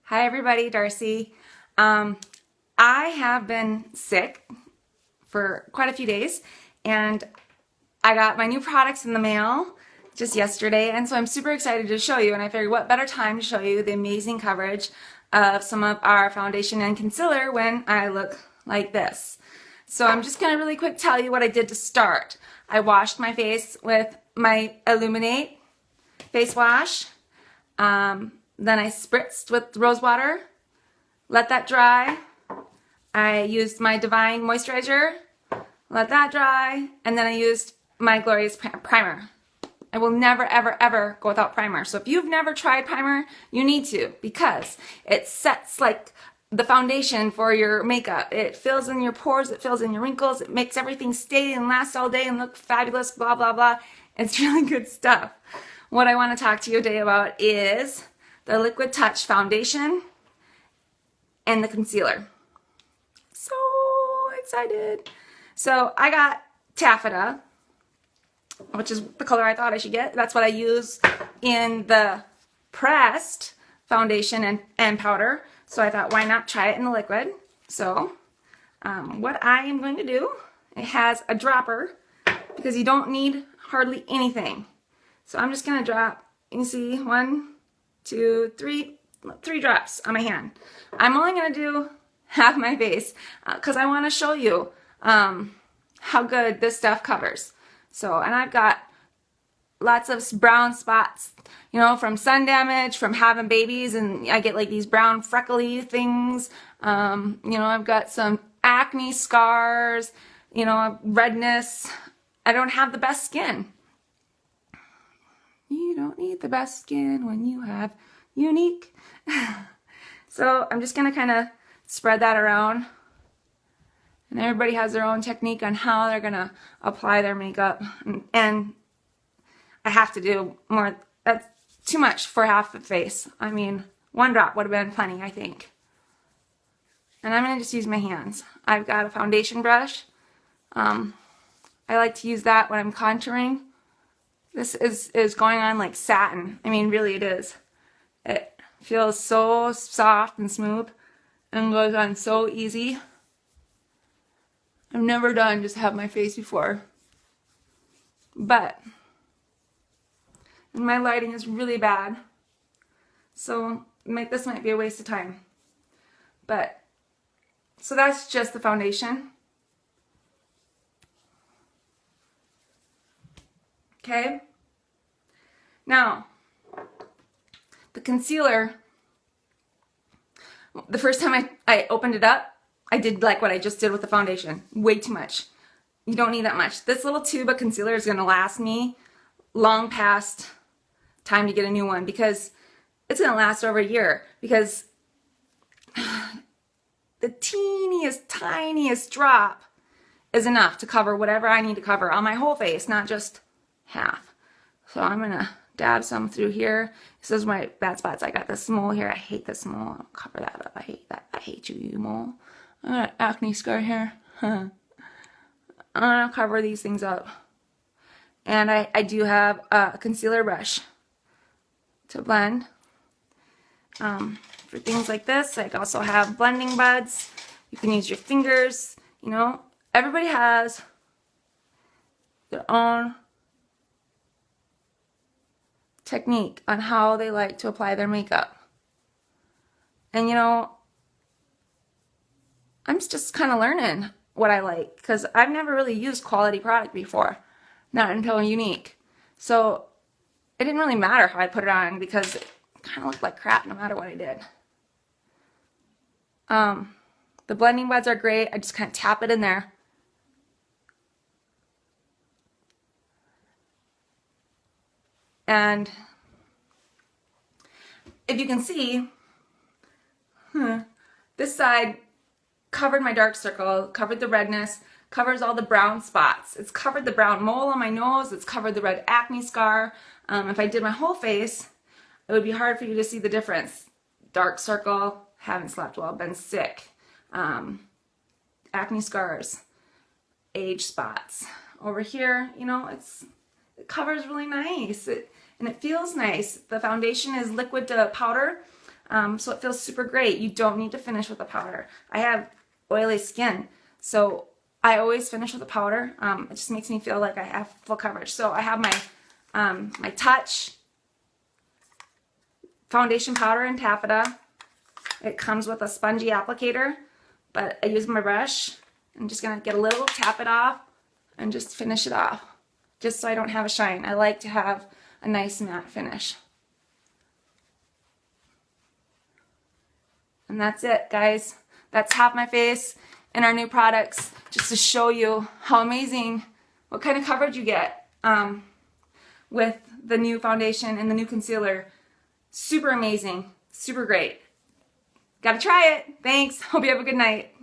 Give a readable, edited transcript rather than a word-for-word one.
Hi everybody, Darcy. I have been sick for quite a few days and I got my new products in the mail just yesterday, and so I'm super excited to show you, and I figured what better time to show you the amazing coverage of some of our foundation and concealer when I look like this. So I'm just gonna really quick tell you what I did to start. I washed my face with my Illuminate face wash. Then I spritzed with rose water, let that dry. I used my Divine moisturizer, let that dry, and then I used my Glorious primer. I will never, ever, ever go without primer. So if you've never tried primer, you need to, because it sets like the foundation for your makeup. It fills in your pores, it fills in your wrinkles, it makes everything stay and last all day and look fabulous, blah, blah, blah. It's really good stuff. What I want to talk to you today about is the Liquid Touch foundation and the concealer. So excited. So I got taffeta, which is the color I thought I should get. That's what I use in the pressed foundation and powder. So I thought, why not try it in the liquid? So what I am going to do, it has a dropper because you don't need hardly anything. So I'm just going to drop, you can see 1, 2, 3 drops on my hand. I'm only going to do half my face because I want to show you how good this stuff covers. So, and I've got lots of brown spots, you know, from sun damage, from having babies, and I get like these brown freckly things. You know, I've got some acne scars, you know, redness. I don't have the best skin. You don't need the best skin when you have Younique. So I'm just going to kind of spread that around. And everybody has their own technique on how they're going to apply their makeup. And I have to do more. That's too much for half the face. I mean, 1 drop would have been plenty, I think. And I'm going to just use my hands. I've got a foundation brush. I like to use that when I'm contouring. This is going on like satin. I mean, really it is. It feels so soft and smooth and goes on so easy. I've never done just have my face before. But my lighting is really bad. So this might be a waste of time. But, so that's just the foundation. Okay? Now, the concealer, the first time I opened it up, I did like what I just did with the foundation. Way too much. You don't need that much. This little tube of concealer is going to last me long past time to get a new one, because it's going to last over a year, because the teeniest, tiniest drop is enough to cover whatever I need to cover on my whole face, not just half. So I'm going to dab some through here. This is my bad spots. I got this mole here. I hate this mole. I'll cover that up. I hate that. I hate you, you mole. I got an acne scar here. I'm going to cover these things up. And I do have a concealer brush to blend. For things like this, I also have blending buds. You can use your fingers. You know, everybody has their own technique on how they like to apply their makeup. And you know, I'm just kind of learning what I like, because I've never really used quality product before, not until Younique. So it didn't really matter how I put it on, because it kind of looked like crap no matter what I did. The blending buds are great. I just kind of tap it in there. And if you can see, this side covered my dark circle, covered the redness, covers all the brown spots. It's covered the brown mole on my nose. It's covered the red acne scar. If I did my whole face, it would be hard for you to see the difference. Dark circle, haven't slept well, been sick. Acne scars, age spots. Over here, you know, it covers really nice. And it feels nice. The foundation is liquid to powder. So it feels super great. You don't need to finish with a powder. I have oily skin, so I always finish with a powder. It just makes me feel like I have full coverage. So I have my Touch foundation powder in taffeta. It comes with a spongy applicator, but I use my brush. I'm just gonna get a little, tap it off, and just finish it off, just so I don't have a shine. I like to have a nice matte finish. And that's it, guys. That's half my face in our new products, just to show you how amazing, what kind of coverage you get with the new foundation and the new concealer. Super amazing, super great. Gotta try it. Thanks. Hope you have a good night.